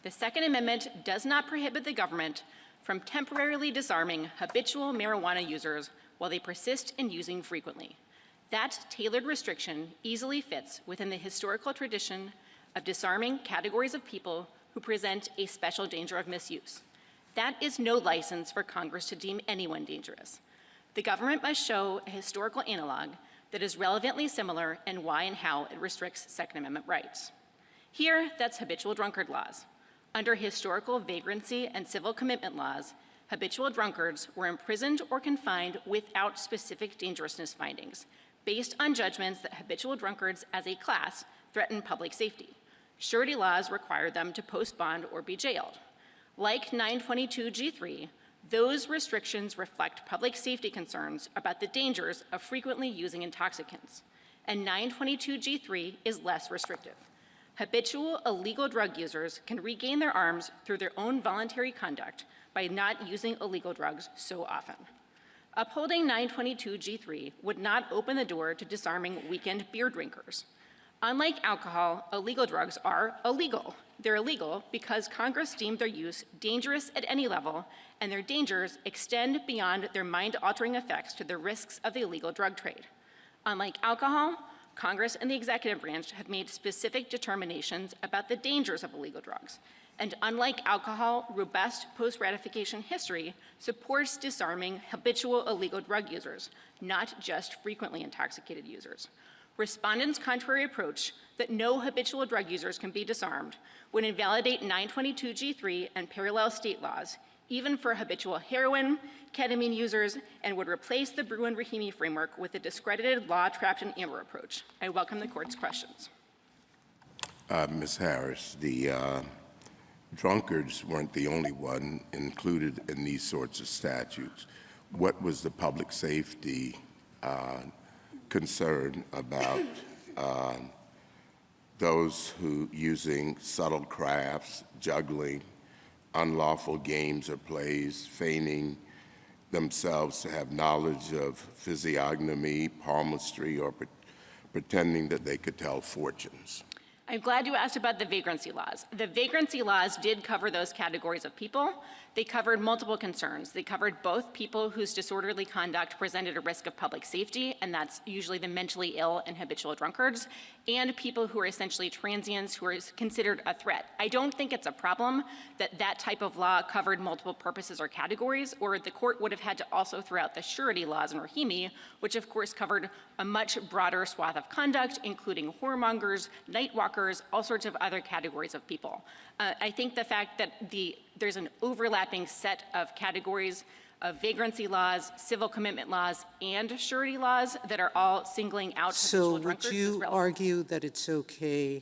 The Second Amendment does not prohibit the government from temporarily disarming habitual marijuana users while they persist in using frequently. That tailored restriction easily fits within the historical tradition of disarming categories of people who present a special danger of misuse. That is no license for Congress to deem anyone dangerous. The government must show a historical analog that is relevantly similar in why and how it restricts Second Amendment rights. Here, that's habitual drunkard laws. Under historical vagrancy and civil commitment laws, habitual drunkards were imprisoned or confined without specific dangerousness findings, based on judgments that habitual drunkards as a class threaten public safety. Surety laws required them to post bond or be jailed. Like 922G3, those restrictions reflect public safety concerns about the dangers of frequently using intoxicants, and 922G3 is less restrictive. Habitual illegal drug users can regain their arms through their own voluntary conduct by not using illegal drugs so often. Upholding 922G3 would not open the door to disarming weekend beer drinkers. Unlike alcohol, illegal drugs are illegal. They're illegal because Congress deemed their use dangerous at any level, and their dangers extend beyond their mind-altering effects to the risks of the illegal drug trade. Unlike alcohol, Congress and the executive branch have made specific determinations about the dangers of illegal drugs. And unlike alcohol, robust post-ratification history supports disarming habitual illegal drug users, not just frequently intoxicated users. Respondents' contrary approach that no habitual drug users can be disarmed would invalidate 922G3 and parallel state laws, even for habitual heroin, ketamine users, and would replace the Bruen-Rahimi framework with a discredited law-trapped-in-amber approach. I welcome the court's questions. Ms. Harris, the drunkards weren't the only one included in these sorts of statutes. What was the public safety concern about those who using subtle crafts, juggling, unlawful games or plays, feigning themselves to have knowledge of physiognomy, palmistry, or pretending that they could tell fortunes? I'm glad you asked about the vagrancy laws. The vagrancy laws did cover those categories of people. They covered multiple concerns. They covered both people whose disorderly conduct presented a risk of public safety, and that's usually the mentally ill and habitual drunkards, and people who are essentially transients who are considered a threat. I don't think it's a problem that that type of law covered multiple purposes or categories, or the court would have had to also throw out the surety laws in Rahimi, which of course covered a much broader swath of conduct, including whoremongers, night walkers, all sorts of other categories of people. I think the fact that there's an overlapping set of categories of vagrancy laws, civil commitment laws, and surety laws that are all singling out habitual drunkards is relevant. So would you argue that it's okay